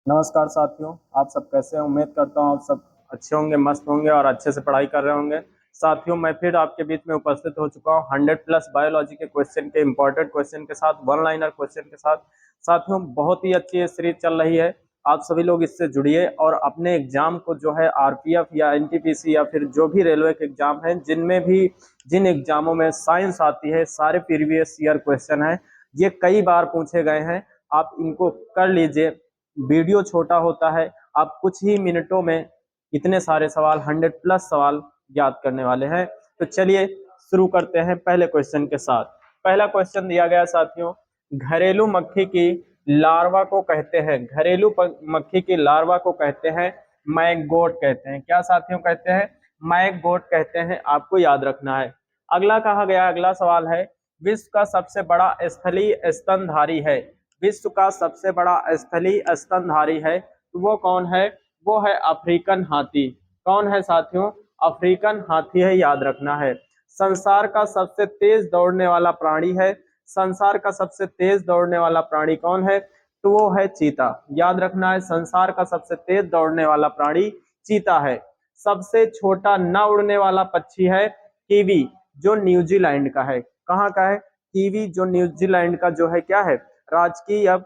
नमस्कार साथियों, आप सब कैसे हैं? उम्मीद करता हूँ आप सब अच्छे होंगे, मस्त होंगे और अच्छे से पढ़ाई कर रहे होंगे। साथियों, मैं फिर आपके बीच में उपस्थित हो चुका हूँ 100+ बायोलॉजी के क्वेश्चन के इंपॉर्टेंट क्वेश्चन के साथ, वन लाइनर क्वेश्चन के साथ। साथियों, बहुत ही अच्छी सीरीज चल रही है। आप सभी लोग इससे जुड़िए और अपने एग्जाम को जो है आरपीएफ या एनटीपीसी या फिर जो भी रेलवे के एग्जाम है, जिनमें भी जिन एग्जामों में साइंस आती है, सारे प्रीवियस ईयर क्वेश्चन है, ये कई बार पूछे गए हैं। आप इनको कर लीजिए। वीडियो छोटा होता है, आप कुछ ही मिनटों में इतने सारे सवाल 100+ सवाल याद करने वाले हैं। तो चलिए शुरू करते हैं पहले क्वेश्चन के साथ। पहला क्वेश्चन दिया गया साथियों, घरेलू मक्खी की लार्वा को कहते हैं, घरेलू मक्खी की लार्वा को कहते हैं मैगगोट कहते हैं। क्या साथियों कहते हैं? मैगगोट कहते हैं। आपको याद रखना है। अगला कहा गया, अगला सवाल है, विश्व का सबसे बड़ा स्थलीय स्तनधारी है। विश्व का सबसे बड़ा स्थलीय स्तनधारी है, तो वो कौन है? वो है अफ्रीकन हाथी। कौन है साथियों? अफ्रीकन हाथी है, याद रखना है। संसार का सबसे तेज दौड़ने वाला प्राणी है। संसार का सबसे तेज दौड़ने वाला प्राणी कौन है? तो वो है चीता। याद रखना है, संसार का सबसे तेज दौड़ने वाला प्राणी चीता है। सबसे छोटा न उड़ने वाला पक्षी है कीवी, जो न्यूजीलैंड का है। कहाँ का है? कीवी, जो न्यूजीलैंड का जो है क्या है, राजकीय अब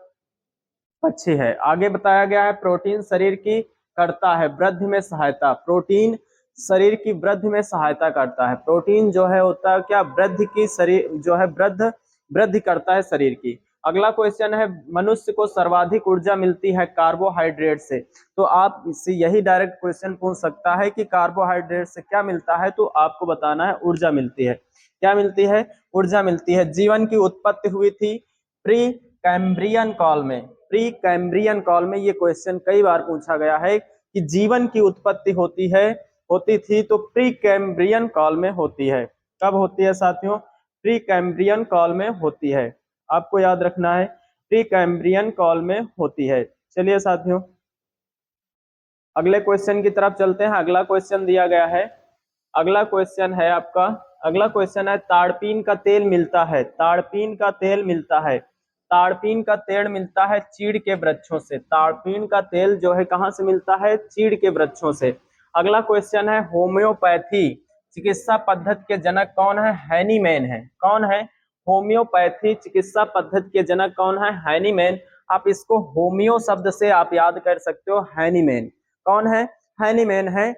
पक्षी है। आगे बताया गया है, प्रोटीन शरीर की करता है वृद्धि में सहायता। प्रोटीन शरीर की वृद्धि में सहायता करता है। प्रोटीन जो है होता है क्या, वृद्धि की शरीर जो है वृद्धि करता है शरीर की। अगला क्वेश्चन है, मनुष्य को सर्वाधिक ऊर्जा मिलती है कार्बोहाइड्रेट से। तो आप इससे यही डायरेक्ट क्वेश्चन पूछ सकता है कि कार्बोहाइड्रेट से क्या मिलता है, तो आपको बताना है ऊर्जा मिलती है। क्या मिलती है? ऊर्जा मिलती है। जीवन की उत्पत्ति हुई थी प्री कैम्ब्रियन काल में। प्री कैम्ब्रियन काल में, ये क्वेश्चन कई बार पूछा गया है कि जीवन की उत्पत्ति होती थी तो प्री कैम्ब्रियन काल में होती है। कब होती है साथियों? प्री कैम्ब्रियन काल में होती है। आपको याद रखना है, प्री कैम्ब्रियन काल में होती है। चलिए साथियों, अगले क्वेश्चन की तरफ चलते हैं। अगला क्वेश्चन दिया गया है, अगला क्वेश्चन है आपका, अगला क्वेश्चन है, ताड़पीन का तेल मिलता है, ताड़पीन का तेल मिलता है, ताड़पीन का तेल मिलता है चीड़ के वृक्षों से। ताड़पीन का तेल जो है कहाँ से मिलता है? चीड़ के वृक्षों से। अगला क्वेश्चन है, होम्योपैथी चिकित्सा पद्धति के जनक कौन है? हैनीमैन है। कौन है? होम्योपैथी चिकित्सा पद्धति के जनक कौन है? हैनीमैन। आप इसको होमियो शब्द से आप याद कर सकते हो, हैनीमैन। कौन है? हैनीमैन है।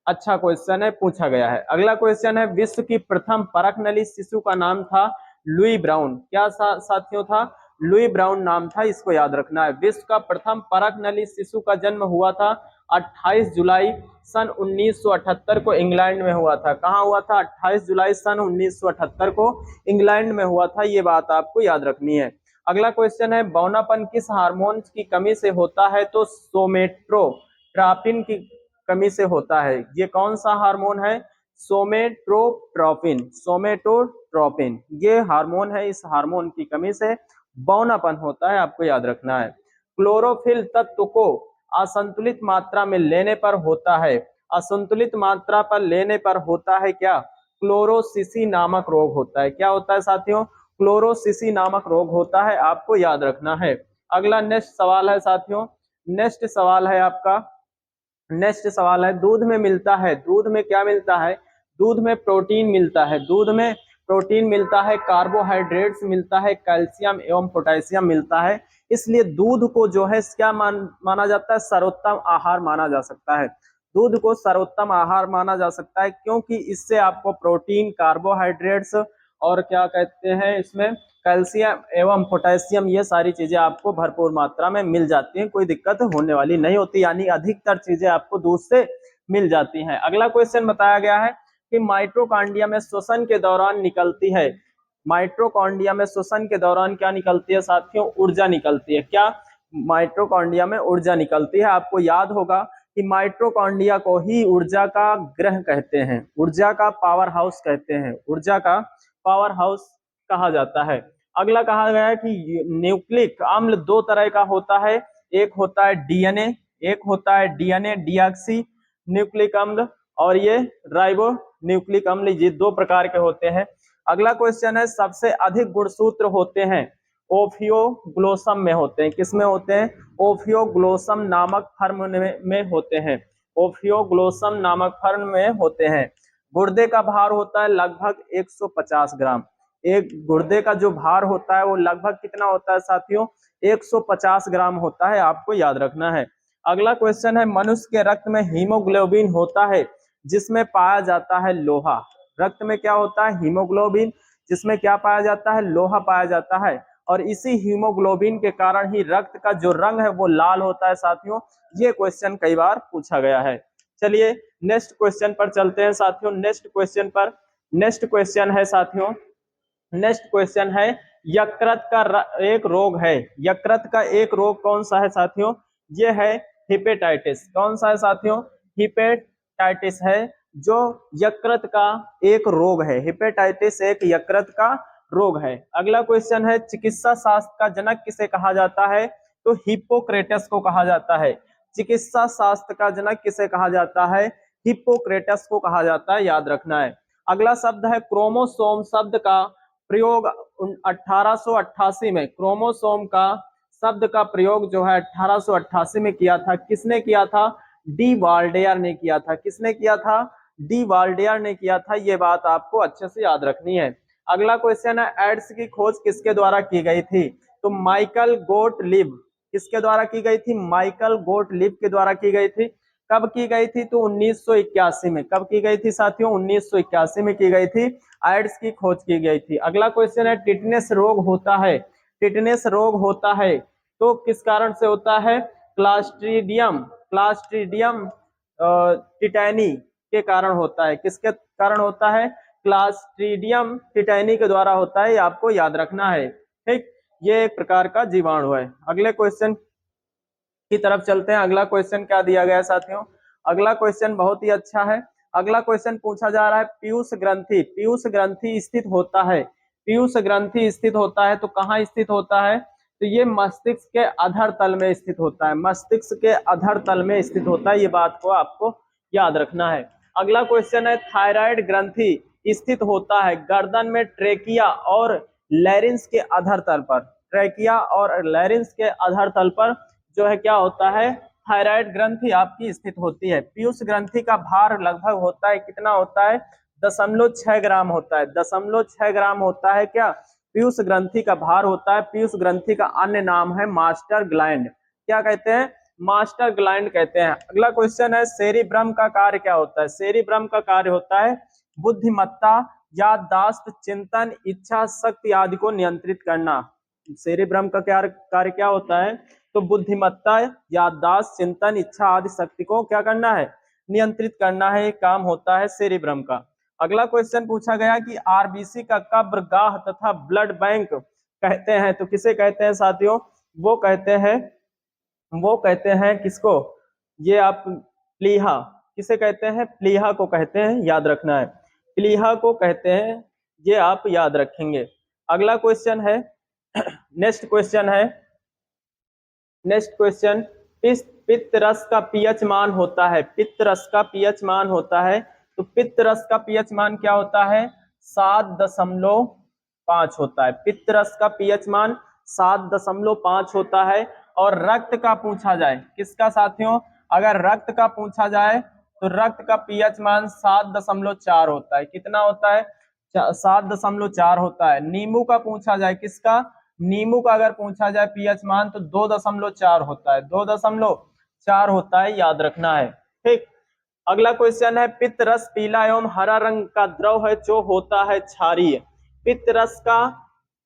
अच्छा क्वेश्चन है, पूछा गया है। अगला क्वेश्चन है, विश्व की प्रथम परखनली शिशु का नाम था लुई ब्राउन। क्या साथियों था? लुई ब्राउन नाम था, इसको याद रखना है। विश्व का प्रथम परखनली शिशु का जन्म हुआ था 28 जुलाई सन 1978 को इंग्लैंड में हुआ था। कहाँ हुआ था? 28 जुलाई सन 1978 को इंग्लैंड में हुआ था। ये बात आपको याद रखनी है। अगला क्वेश्चन है, बौनापन किस हार्मोन की कमी से होता है? तो सोमेट्रोट्रापिन की कमी से होता है। ये कौन सा हार्मोन है? सोमेटोट्रोपिन। सोमेटोट्रोपिन ये हार्मोन है, इस हार्मोन की कमी से बौनापन होता है, आपको याद रखना है। क्लोरोफिल तत्व को असंतुलित मात्रा में लेने पर होता है, असंतुलित मात्रा पर लेने पर होता है क्या? क्लोरोसिसी नामक रोग होता है। क्या होता है साथियों? क्लोरोसिसी नामक रोग होता है, आपको याद रखना है। अगला नेक्स्ट सवाल है साथियों, नेक्स्ट सवाल है आपका, नेक्स्ट सवाल है, दूध में मिलता है, दूध में क्या मिलता है? दूध में प्रोटीन मिलता है, दूध में प्रोटीन मिलता है, कार्बोहाइड्रेट्स मिलता है, कैल्शियम एवं पोटेशियम मिलता है। इसलिए दूध को जो है क्या माना जाता है? सर्वोत्तम आहार माना जा सकता है। दूध को सर्वोत्तम आहार माना जा सकता है, क्योंकि इससे आपको प्रोटीन, कार्बोहाइड्रेट्स और क्या कहते हैं इसमें, कैल्शियम एवं पोटेशियम, ये सारी चीजें आपको भरपूर मात्रा में मिल जाती हैं। कोई दिक्कत होने वाली नहीं होती, यानी अधिकतर चीजें आपको दूध से मिल जाती हैं। अगला क्वेश्चन बताया गया है कि माइटोकॉन्ड्रिया में श्वसन के दौरान निकलती है, माइटोकॉन्ड्रिया में श्वसन के दौरान क्या निकलती है साथियों? ऊर्जा निकलती है। क्या? माइटोकॉन्ड्रिया में ऊर्जा निकलती है। आपको याद होगा कि माइटोकॉन्ड्रिया को ही ऊर्जा का ग्रह कहते हैं, ऊर्जा का पावर हाउस कहते हैं, ऊर्जा का पावर हाउस कहा जाता है। अगला कहा गया है कि न्यूक्लिक अम्ल दो तरह का होता है, एक होता है डीएनए, एक होता है डीएनए डीऑक्सी न्यूक्लिक अम्ल, और ये राइबो न्यूक्लिक अम्ल, ये दो प्रकार के होते हैं। अगला क्वेश्चन है, सबसे अधिक गुणसूत्र होते हैं ओफियोग्लोसम में होते हैं। किस में होते हैं? ओफियोग्लोसम नामक फर्म में होते हैं। ओफियोग्लोसम नामक फर्म में होते हैं। गुर्दे का भार होता है लगभग 150 ग्राम। एक गुर्दे का जो भार होता है वो लगभग कितना होता है साथियों? 150 ग्राम होता है, आपको याद रखना है। अगला क्वेश्चन है, मनुष्य के रक्त में हीमोग्लोबिन होता है जिसमें पाया जाता है लोहा। रक्त में क्या होता है? हीमोग्लोबिन, जिसमें क्या पाया जाता है? लोहा पाया जाता है। और इसी हीमोग्लोबिन के कारण ही रक्त का जो रंग है वो लाल होता है साथियों। ये क्वेश्चन कई बार पूछा गया है। चलिए नेक्स्ट क्वेश्चन पर चलते हैं साथियों। नेक्स्ट क्वेश्चन है साथियों, नेक्स्ट क्वेश्चन है, यकृत का एक रोग है। यकृत का एक रोग कौन सा है साथियों? ये है हिपेटाइटिस। कौन सा है साथियों? हिपेटाइटिस है, जो यकृत का एक रोग है। हिपेटाइटिस एक यकृत का रोग है। अगला क्वेश्चन है, चिकित्सा शास्त्र का जनक किसे कहा जाता है? तो हिप्पोक्रेटस को कहा जाता है। चिकित्सा शास्त्र का जनक किसे कहा जाता है? हिप्पोक्रेटस को कहा जाता है, याद रखना है। अगला शब्द है क्रोमोसोम। शब्द का प्रयोग 1888 में, क्रोमोसोम का शब्द का प्रयोग जो है 1888 में किया था। किसने किया था? डी वाल्डेयर ने किया था। किसने किया था? डी वाल्डेयर ने किया था। ये बात आपको अच्छे से याद रखनी है। अगला क्वेश्चन है, एड्स की खोज किसके द्वारा की गई थी? तो माइकल गोटलिब। किसके द्वारा की गई थी? माइकल गोटलिब के द्वारा की गई थी। कब की गई थी? तो 1981 में। कब की गई थी साथियों? 1981 में की गई थी। एड्स की खोज की गई थी। अगला क्वेश्चन है, टिटनेस रोग होता है। टिटनेस रोग होता है तो किस कारण से होता है? क्लास्ट्रीडियम टिटैनी के कारण होता है। किसके कारण होता है? क्लास्ट्रीडियम टिटैनी के द्वारा होता है, ये आपको याद रखना है। ठीक, ये एक प्रकार का जीवाणु है। अगले क्वेश्चन की तरफ चलते हैं। अगला क्वेश्चन क्या दिया गया है साथियों? अगला क्वेश्चन बहुत ही अच्छा है। अगला क्वेश्चन पूछा जा रहा है, पीयूष ग्रंथि। पीयूष ग्रंथि स्थित होता है। पीयूष ग्रंथि स्थित होता है तो कहाँ स्थित होता है? तो ये मस्तिष्क के अधर तल में स्थित होता है। मस्तिष्क के अधर तल में स्थित होता है, ये बात को आपको याद रखना है। अगला क्वेश्चन है, थायराइड ग्रंथि स्थित होता है गर्दन में ट्रेकिया और लैरिंक्स के अधर तल पर। ट्रेकिया और लैरिंक्स के अधर तल पर जो है क्या होता है? थायराइड ग्रंथि आपकी स्थित होती है। पीयूष ग्रंथि का भार लगभग होता है, कितना होता है? 0.6 ग्राम होता है। 0.6 ग्राम होता है क्या? पीयूष ग्रंथि का भार होता है। पीयूष ग्रंथि का अन्य नाम है मास्टर ग्लैंड। क्या कहते हैं? मास्टर ग्लैंड कहते हैं। अगला क्वेश्चन है, सेरिब्रम का कार्य क्या होता है? सेरिब्रम का कार्य होता है बुद्धिमत्ता, याददाश्त, चिंतन, इच्छा शक्ति आदि को नियंत्रित करना। सेरिब्रम का कार्य क्या होता है? तो बुद्धिमत्ता, याददाश्त, चिंतन, इच्छा आदि शक्ति को क्या करना है? नियंत्रित करना है, एक काम होता है सेरिब्रम का। अगला क्वेश्चन पूछा गया कि आरबीसी का कब्रगाह तथा ब्लड बैंक कहते हैं तो किसे कहते हैं साथियों? वो कहते हैं किसको? ये आप प्लीहा। किसे कहते हैं? प्लीहा को कहते हैं, याद रखना है। प्लीहा को कहते हैं, ये आप याद रखेंगे। अगला क्वेश्चन है, नेक्स्ट क्वेश्चन, पित्त रस का पीएच मान होता है। पित्त रस का पीएच मान होता है तो पित्त रस का पीएच मान क्या होता है? 7.5 होता है। पित्त रस का पीएच मान 7.5 होता है। और रक्त का पूछा जाए, किसका साथियों? अगर रक्त का पूछा जाए तो रक्त का पीएच मान 7.4 होता है। कितना होता है? 7.4 होता है। नींबू का पूछा जाए, किसका? नींबू का अगर पूछा जाए पीएच मान तो 2.4 होता है। 2.4 होता है, याद रखना है। ठीक, अगला क्वेश्चन है, पित्त रस पीला एवं हरा रंग का द्रव है जो होता है क्षारीय। पित्त रस का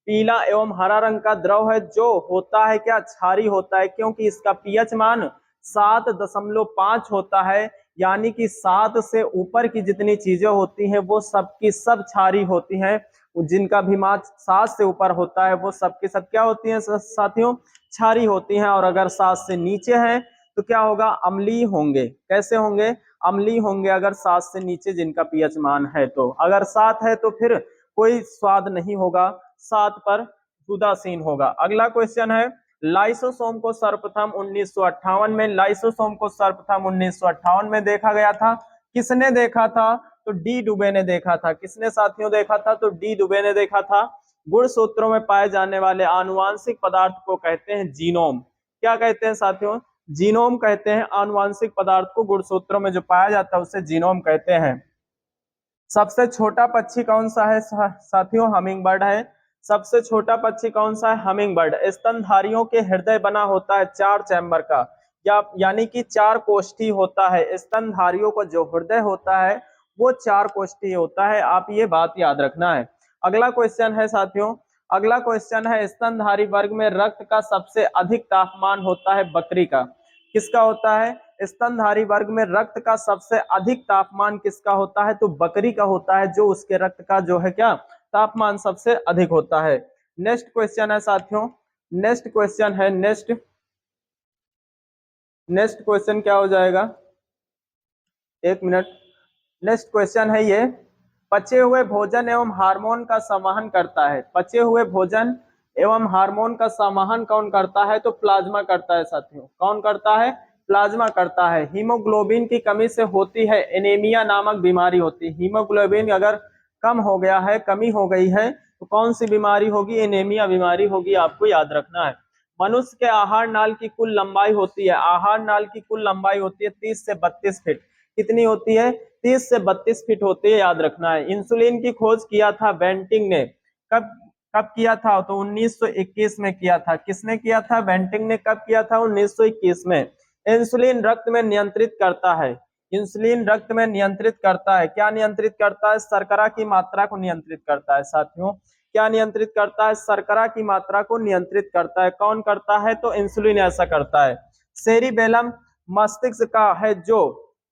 पीला एवं हरा रंग का द्रव है जो होता है क्या? क्षारीय होता है, क्योंकि इसका पीएच मान 7.5 होता है। यानी कि 7 से ऊपर की जितनी चीजें होती हैं वो सबकी सब क्षारीय होती हैं। जिनका भी मान 7 से ऊपर होता है वो सबकी सब क्या होती हैं साथियों? क्षारीय होती हैं। और अगर 7 से नीचे हैं तो क्या होगा? अम्लीय होंगे। कैसे होंगे? अम्लीय होंगे अगर 7 से नीचे जिनका पीएच मान है। तो अगर 7 है तो फिर कोई स्वाद नहीं होगा, 7 पर उदासीन होगा। अगला क्वेश्चन है, लाइसोसोम को सर्वप्रथम 1958 में देखा गया था। किसने देखा था? तो डी डुबे ने देखा था। किसने साथियों देखा था? तो डी डुबे ने देखा था। गुणसूत्रों में पाए जाने वाले आनुवांशिक पदार्थ को कहते हैं जीनोम। क्या कहते हैं साथियों? जीनोम कहते हैं। आनुवांशिक पदार्थ को गुणसूत्रों में जो पाया जाता है उसे जीनोम कहते हैं। सबसे छोटा पक्षी कौन सा है साथियों? हमिंग बर्ड है। सबसे छोटा पक्षी कौन सा है? Humming bird. स्तनधारियों के हृदय बना होता है 4 चैम्बर का, या यानी कि 4 कोष्ठी होता है। स्तनधारियों का जो हृदय होता है वो 4 कोष्ठी होता है। आप ये बात याद रखना है। अगला क्वेश्चन है साथियों, अगला क्वेश्चन है स्तनधारी वर्ग में रक्त का सबसे अधिक तापमान होता है बकरी का। किसका होता है? स्तनधारी वर्ग में रक्त का सबसे अधिक तापमान किसका होता है? तो बकरी का होता है, जो उसके रक्त का जो है क्या तापमान सबसे अधिक होता है। नेक्स्ट क्वेश्चन है साथियों, नेक्स्ट क्वेश्चन है, नेक्स्ट क्वेश्चन क्या हो जाएगा? एक मिनट। नेक्स्ट क्वेश्चन है ये, पचे हुए भोजन एवं हार्मोन का समाहन करता है। पचे हुए भोजन एवं हार्मोन का समाहन कौन करता है? तो प्लाज्मा करता है साथियों। कौन करता है? प्लाज्मा करता है। हीमोग्लोबिन की कमी से होती है एनीमिया नामक बीमारी होती है। हीमोग्लोबिन अगर कम हो गया है, कमी हो गई है, तो कौन सी बीमारी होगी? एनीमिया बीमारी होगी। आपको याद रखना है। मनुष्य के आहार नाल की कुल लंबाई होती है, आहार नाल की कुल लंबाई होती है 30 से 32 फीट। कितनी होती है? 30 से 32 फीट होती है, याद रखना है। इंसुलिन की खोज किया था बेंटिंग ने। कब कब किया था? तो 1921 में किया था। किसने किया था? बेंटिंग ने। कब किया था? 1921 में। इंसुलिन रक्त में नियंत्रित करता है। इंसुलिन रक्त में नियंत्रित करता है। क्या नियंत्रित करता है? शर्करा की मात्रा को नियंत्रित करता है साथियों। क्या नियंत्रित करता है? शर्करा की मात्रा को नियंत्रित करता है। कौन करता है? तो इंसुलिन ऐसा करता है। सेरिबेलम मस्तिष्क का है जो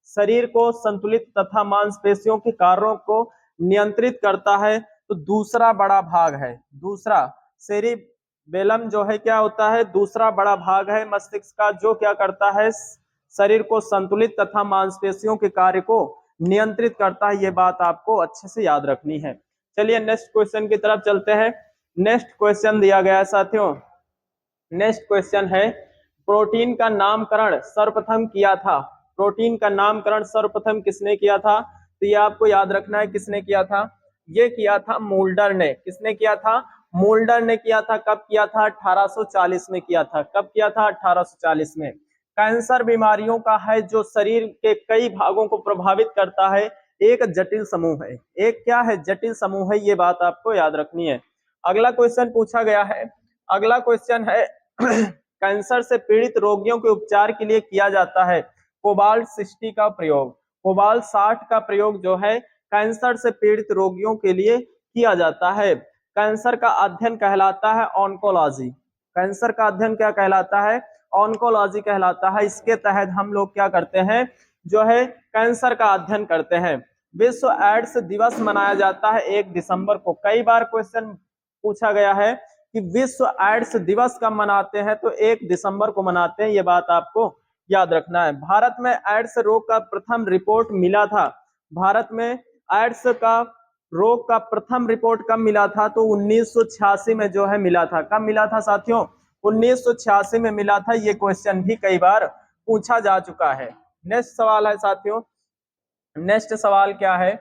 शरीर को संतुलित तथा मांसपेशियों के कार्यों को नियंत्रित करता है। तो दूसरा बड़ा भाग है, दूसरा सेरिबेलम जो है क्या होता है? दूसरा बड़ा भाग है मस्तिष्क का, जो क्या करता है? शरीर को संतुलित तथा मांसपेशियों के कार्य को नियंत्रित करता है। ये बात आपको अच्छे से याद रखनी है। चलिए नेक्स्ट क्वेश्चन की तरफ चलते हैं। नेक्स्ट क्वेश्चन दिया गया है साथियों, नेक्स्ट क्वेश्चन है, प्रोटीन का नामकरण सर्वप्रथम किया था। प्रोटीन का नामकरण सर्वप्रथम किसने किया था? तो ये आपको याद रखना है, किसने किया था? ये किया था मूल्डर ने। किसने किया था? मूल्डर ने किया था। कब किया था? 1840 में किया था। कब किया था? 1840 में। कैंसर बीमारियों का है जो शरीर के कई भागों को प्रभावित करता है, एक जटिल समूह है। एक क्या है? जटिल समूह है। ये बात आपको याद रखनी है। अगला क्वेश्चन पूछा गया है, अगला क्वेश्चन है कैंसर से पीड़ित रोगियों के उपचार के लिए किया जाता है कोबाल्ट 60 का प्रयोग। कोबाल्ट 60 का प्रयोग जो है कैंसर से पीड़ित रोगियों के लिए किया जाता है। कैंसर का अध्ययन कहलाता है ऑन्कोलॉजी। कैंसर का अध्ययन क्या कहलाता है? ऑन्कोलॉजी कहलाता है। इसके तहत हम लोग क्या करते हैं? जो है कैंसर का अध्ययन करते हैं। विश्व एड्स दिवस मनाया जाता है 1 दिसंबर को। कई बार क्वेश्चन पूछा गया है कि विश्व एड्स दिवस कब मनाते हैं? तो 1 दिसंबर को मनाते हैं। ये बात आपको याद रखना है। भारत में एड्स रोग का प्रथम रिपोर्ट मिला था। भारत में एड्स का रोग का प्रथम रिपोर्ट कब मिला था? तो 1986 में जो है मिला था। कब मिला था साथियों? 1986 में मिला था। ये क्वेश्चन भी कई बार पूछा जा चुका है। नेक्स्ट सवाल है साथियों, नेक्स्ट सवाल क्या है?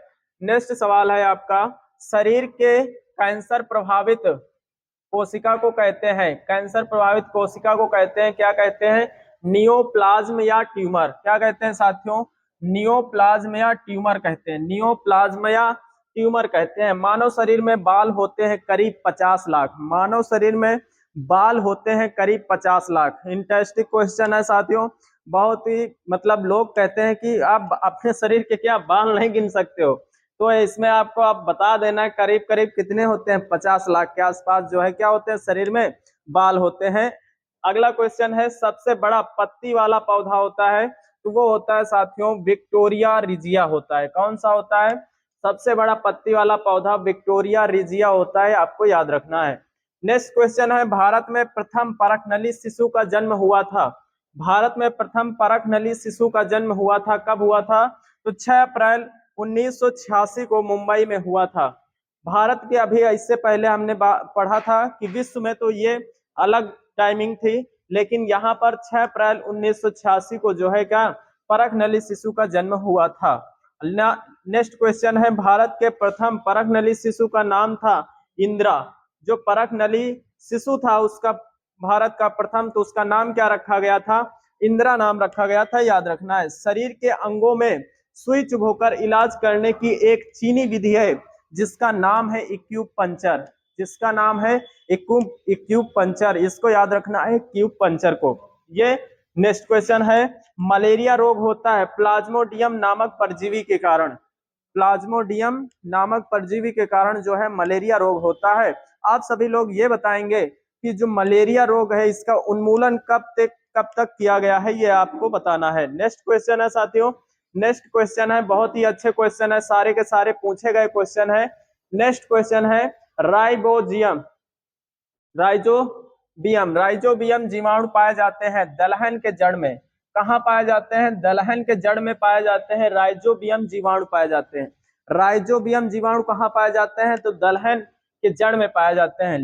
नेक्स्ट सवाल है आपका, शरीर के कैंसर प्रभावित कोशिका को कहते हैं, कैंसर प्रभावित कोशिका को कहते हैं, क्या कहते हैं? नियोप्लाज्म या ट्यूमर। क्या कहते हैं साथियों? नियोप्लाज्म या ट्यूमर कहते हैं। नियोप्लाज्म या ट्यूमर कहते हैं। मानव शरीर में बाल होते हैं करीब 50 लाख। मानव शरीर में बाल होते हैं करीब 50 लाख। इंटरेस्टिंग क्वेश्चन है साथियों। बहुत ही मतलब लोग कहते हैं कि आप अपने शरीर के क्या बाल नहीं गिन सकते हो, तो इसमें आपको आप बता देना करीब करीब कितने होते हैं? 50 लाख के आसपास जो है क्या होते हैं? शरीर में बाल होते हैं। अगला क्वेश्चन है, सबसे बड़ा पत्ती वाला पौधा होता है, तो वो होता है साथियों विक्टोरिया रिजिया होता है। कौन सा होता है? सबसे बड़ा पत्ती वाला पौधा विक्टोरिया रिजिया होता है। आपको याद रखना है। नेक्स्ट क्वेश्चन है, भारत में प्रथम परखनली शिशु का जन्म हुआ था। भारत में प्रथम परखनली शिशु का जन्म हुआ था। कब हुआ था? तो 6 अप्रैल 1986 को मुंबई में हुआ था। भारत के अभी इससे पहले हमने पढ़ा था कि विश्व में तो ये अलग टाइमिंग थी, लेकिन यहाँ पर 6 अप्रैल 1986 को जो है क्या परखनली शिशु का जन्म हुआ था। नेक्स्ट क्वेश्चन है, भारत के प्रथम परखनली शिशु का नाम था इंदिरा। जो परख नली शिशु था उसका भारत का प्रथम, तो उसका नाम क्या रखा गया था? इंदिरा नाम रखा गया था, याद रखना है। शरीर के अंगों में सुई चुभोकर इलाज करने की एक चीनी विधि है जिसका नाम है एक्यूपंक्चर, जिसका नाम है एक्यूपंक्चर, इसको याद रखना है एक्यूपंक्चर को। ये नेक्स्ट क्वेश्चन है, मलेरिया रोग होता है प्लाज्मोडियम नामक परजीवी के कारण, प्लाज्मोडियम नामक परजीवी के कारण जो है मलेरिया रोग होता है। आप सभी लोग ये बताएंगे कि जो मलेरिया रोग है इसका उन्मूलन कब तक किया गया है, ये आपको बताना है। नेक्स्ट क्वेश्चन है साथियों, नेक्स्ट क्वेश्चन है, बहुत ही अच्छे क्वेश्चन है, सारे के सारे पूछे गए क्वेश्चन है। नेक्स्ट क्वेश्चन है राइबोजियम, राइजोबियम जीवाणु पाए जाते हैं दलहन के जड़ में। कहाँ पाए जाते हैं? दलहन के जड़ में पाए जाते हैं राइजोबियम जीवाणु पाए जाते हैं। राइजोबियम जीवाणु कहाँ पाए जाते हैं? तो दलहन के जड़ में पाए जाते हैं।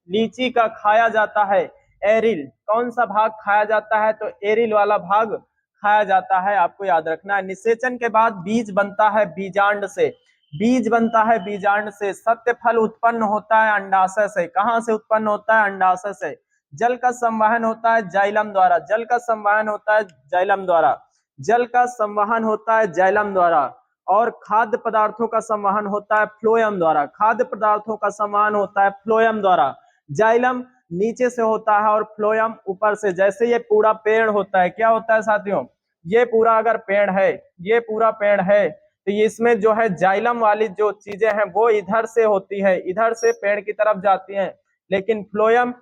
लीची का खाया जाता है एरिल, कौन सा भाग खाया जाता है? तो एरिल वाला भाग खाया जाता है, आपको याद रखना है। निषेचन के बाद बीज बनता है बीजांड से, बीज बनता है बीजांड से। सत्य फल उत्पन्न होता है अंडाशय से, कहां से उत्पन्न होता है? अंडाशय से। जल का संवहन होता है जाइलम द्वारा, जल का संवहन होता है जाइलम द्वारा, जल का संवहन होता है जाइलम द्वारा। और खाद्य पदार्थों का संवहन होता है फ्लोएम द्वारा, खाद्य पदार्थों का संवहन होता है फ्लोएम द्वारा। जाइलम नीचे से होता है और फ्लोएम ऊपर से। जैसे ये पूरा पेड़ होता है, क्या होता है साथियों? ये पूरा अगर पेड़ है, ये पूरा पेड़ है, तो इसमें जो है जाइलम वाली जो चीजें हैं वो इधर से होती है, इधर से पेड़ की तरफ जाती हैं, लेकिन फ्लोएम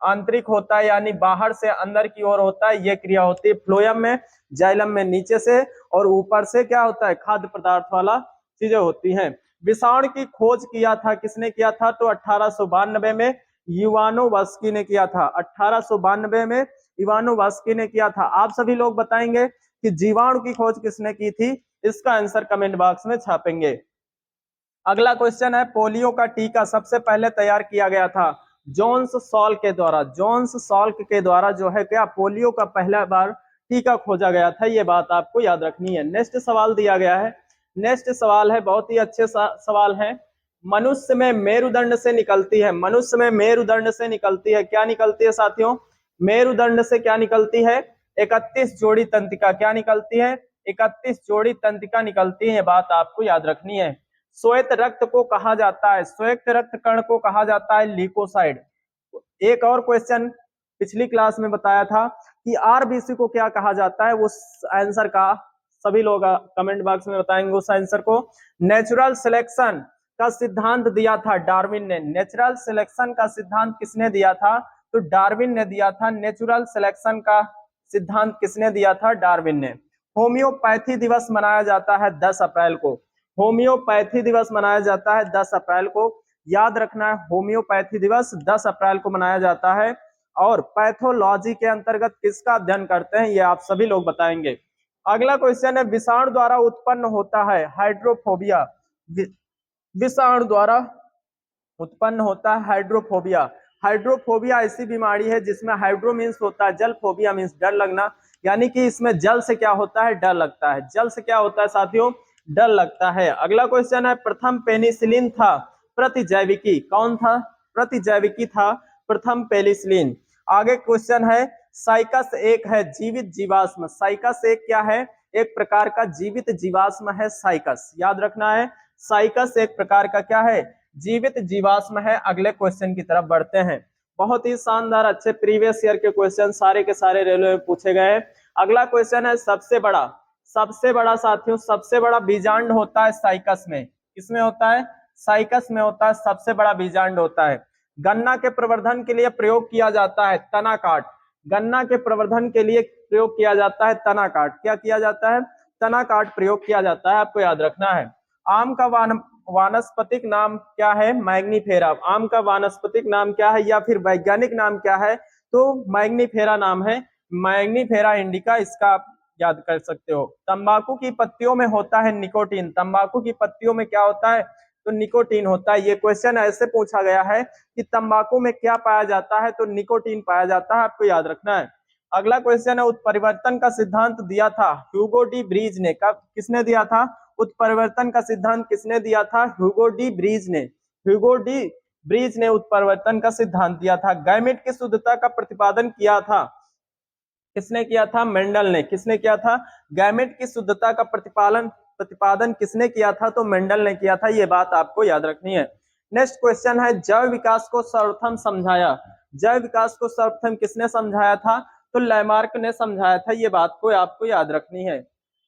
आंतरिक होता है, यानी बाहर से अंदर की ओर होता है, ये क्रिया होती है फ्लोएम में। जाइलम में नीचे से और ऊपर से क्या होता है? खाद्य पदार्थ वाला चीजें होती हैं। विषाणु की खोज किया था किसने किया था? तो 1892 में इवानोव्स्की ने किया था, 1892 में इवानोव्स्की ने किया था। आप सभी लोग बताएंगे कि जीवाणु की खोज किसने की थी? इसका आंसर कमेंट बॉक्स में छापेंगे। अगला क्वेश्चन है, पोलियो का टीका सबसे पहले तैयार किया गया था जोन्स सॉल्क के द्वारा, जोन्स सॉल्क के द्वारा जो है क्या पोलियो का पहला बार टीका खोजा गया था, ये बात आपको याद रखनी है। नेक्स्ट सवाल दिया गया है, नेक्स्ट सवाल है, बहुत ही अच्छे सवाल है। मनुष्य में मेरुदंड से निकलती है, मनुष्य में मेरुदंड से निकलती है, क्या निकलती है साथियों? मेरुदंड से क्या निकलती है? 31 जोड़ी तंत्रिका, क्या निकलती है? 31 जोड़ी तंत्रिका निकलती है, ये बात आपको याद रखनी है। श्वेत रक्त को कहा जाता है, श्वेत रक्त कण को कहा जाता है ल्यूकोसाइड। एक और क्वेश्चन पिछली क्लास में बताया था कि आरबीसी को क्या कहा जाता है, उस आंसर का सभी लोग कमेंट बॉक्स में बताएंगे उस आंसर को। नेचुरल सिलेक्शन का सिद्धांत दिया था डार्विन ने, नेचुरल सिलेक्शन का सिद्धांत किसने दिया था? तो डार्विन ने दिया था। नेचुरल सिलेक्शन का सिद्धांत किसने दिया था? डार्विन ने। होम्योपैथी दिवस मनाया जाता है 10 अप्रैल को, होम्योपैथी दिवस मनाया जाता है 10 अप्रैल को, याद रखना है होम्योपैथी दिवस 10 अप्रैल को मनाया जाता है। और पैथोलॉजी के अंतर्गत किसका अध्ययन करते हैं, ये आप सभी लोग बताएंगे। अगला क्वेश्चन है, विषाणु द्वारा उत्पन्न होता है हाइड्रोफोबिया, विषाणु द्वारा उत्पन्न होता है हाइड्रोफोबिया। हाइड्रोफोबिया ऐसी बीमारी है जिसमें हाइड्रो मीन्स होता है जल, फोबिया मीन्स डर लगना, यानी कि इसमें जल से क्या होता है? डर लगता है। जल से क्या होता है साथियों? डर लगता है। अगला क्वेश्चन है, प्रथम पेनिसिलिन था प्रतिजैविकी, कौन था? प्रतिजैविकी था प्रथम पेनिसिलिन। आगे क्वेश्चन है, साइकस एक है जीवित जीवाश्म, साइकस एक क्या है? एक प्रकार का जीवित जीवाश्म है साइकस, याद रखना है साइकस एक प्रकार का क्या है? जीवित जीवाश्म है। अगले क्वेश्चन की तरफ बढ़ते हैं, बहुत ही शानदार अच्छे प्रीवियस ईयर के क्वेश्चन सारे के सारे रेलवे में पूछे गए हैं। अगला क्वेश्चन है, सबसे बड़ा साथियों, सबसे बड़ा बीजांड होता है साइकस में, किसमें होता है? साइकस में होता है, सबसे बड़ा बीजांड होता है। गन्ना के प्रवर्धन के लिए प्रयोग किया जाता है तना काट, गन्ना के प्रवर्धन के लिए प्रयोग किया जाता है तना काट, क्या किया जाता है? तना काट प्रयोग किया जाता है, आपको याद रखना है। आम का वानस्पतिक नाम क्या है? मैग्नीफेरा, आम का वानस्पतिक नाम क्या है या फिर वैज्ञानिक नाम क्या है? तो मैग्नीफेरा नाम है, मैग्नीफेरा इंडिका, इसका आप याद कर सकते हो। तंबाकू की पत्तियों में होता है निकोटीन, तंबाकू की पत्तियों में क्या होता है? तो निकोटीन होता है। ये क्वेश्चन ऐसे पूछा गया है कि तंबाकू में क्या पाया जाता है? तो निकोटीन पाया जाता है, आपको याद रखना है। अगला क्वेश्चन है, उत्परिवर्तन का सिद्धांत दिया था ह्यूगो डी ब्रीज ने, कब किसने दिया था? उत्परिवर्तन का सिद्धांत किसने दिया था? ह्यूगो डी ब्रीज ने, ह्यूगो डी ब्रीज ने उत्परिवर्तन का सिद्धांत दिया था। गैमेट की शुद्धता का प्रतिपादन किया था, किसने किया था? मेंडल ने। किसने किया था? गैमेट की शुद्धता का प्रतिपादन किसने किया था? तो मेंडल ने किया था। ये बात आपको याद रखनी है। नेक्स्ट क्वेश्चन है, जैव विकास को सर्वप्रथम समझाया। जैव विकास को सर्वप्रथम किसने समझाया था? तो लैमार्क ने समझाया था। ये बात को आपको याद रखनी है।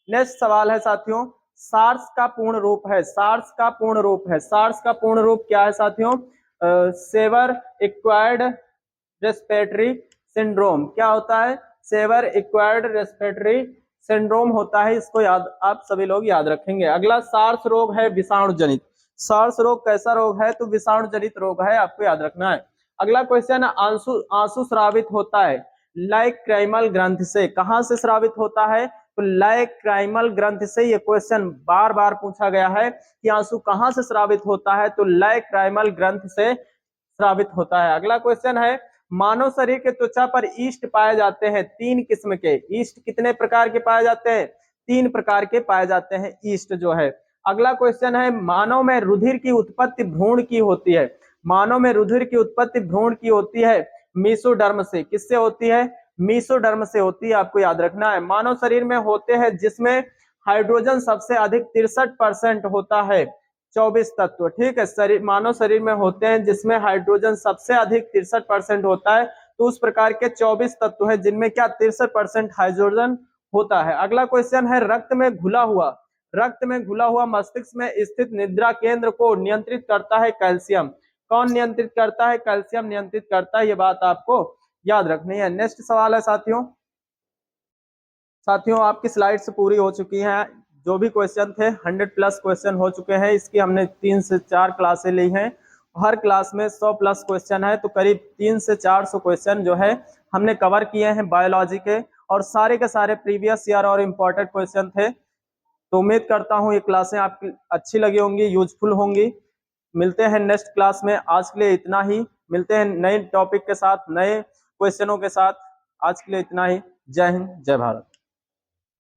नेक्स्ट सवाल है साथियों, सार्स का पूर्ण रूप है। सार्स का पूर्ण रूप है। सार्स का पूर्ण रूप क्या है साथियों? Severe acquired respiratory syndrome. क्या होता है? सेवर एक्वायर्ड रेस्पिरेटरी सिंड्रोम होता है। इसको याद, आप सभी लोग याद रखेंगे। अगला सार्स रोग है विषाणु जनित। सार्स रोग कैसा रोग है? तो विषाणु जनित रोग है, आपको याद रखना है। अगला क्वेश्चन है, आंसू स्रावित होता है लाइक्राइमल ग्रंथि से। कहां से स्रावित होता है? तो लाइक्राइमल ग्रंथि से। ये क्वेश्चन बार बार पूछा गया है कि आंसू कहां से स्रावित होता है? तो लाइक्राइमल ग्रंथि से स्रावित होता है। अगला क्वेश्चन है, मानव शरीर के त्वचा पर ईस्ट पाए जाते हैं 3 किस्म के। ईस्ट कितने प्रकार के पाए जाते हैं? 3 प्रकार के पाए जाते हैं ईस्ट जो है। अगला क्वेश्चन है, मानव में रुधिर की उत्पत्ति भ्रूण की होती है। मानव में रुधिर की उत्पत्ति भ्रूण की होती है मेसोडर्म से। किससे होती है? मेसोडर्म से होती है, आपको याद रखना है। मानव शरीर में होते हैं जिसमें हाइड्रोजन सबसे अधिक 63% होता है, 24 तत्व। ठीक है, शरीर, मानव शरीर में होते हैं जिसमें हाइड्रोजन सबसे अधिक 63% होता है। तो उस प्रकार के 24 तत्व है जिनमें क्या 63% हाइड्रोजन होता है। अगला क्वेश्चन है, रक्त में घुला हुआ मस्तिष्क में स्थित निद्रा केंद्र को नियंत्रित करता है कैल्शियम। कौन नियंत्रित करता है? कैल्शियम नियंत्रित करता है। ये बात आपको याद रखनी है। नेक्स्ट सवाल है साथियों, आपकी स्लाइड्स पूरी हो चुकी हैं। जो भी क्वेश्चन थे 100+ क्वेश्चन हो चुके हैं। इसकी हमने 3 से 4 क्लासें ली हैं। हर क्लास में 100+ क्वेश्चन है, तो करीब 300 से 400 क्वेश्चन जो है हमने कवर किए हैं बायोलॉजी के, और सारे के सारे प्रीवियस ईयर और इम्पोर्टेंट क्वेश्चन थे। तो उम्मीद करता हूँ ये क्लासें आपकी अच्छी लगी होंगी, यूजफुल होंगी। मिलते हैं नेक्स्ट क्लास में। आज के लिए इतना ही। मिलते हैं नए टॉपिक के साथ, नए क्वेश्चनों के साथ। आज के लिए इतना ही। जय हिंद, जय भारत।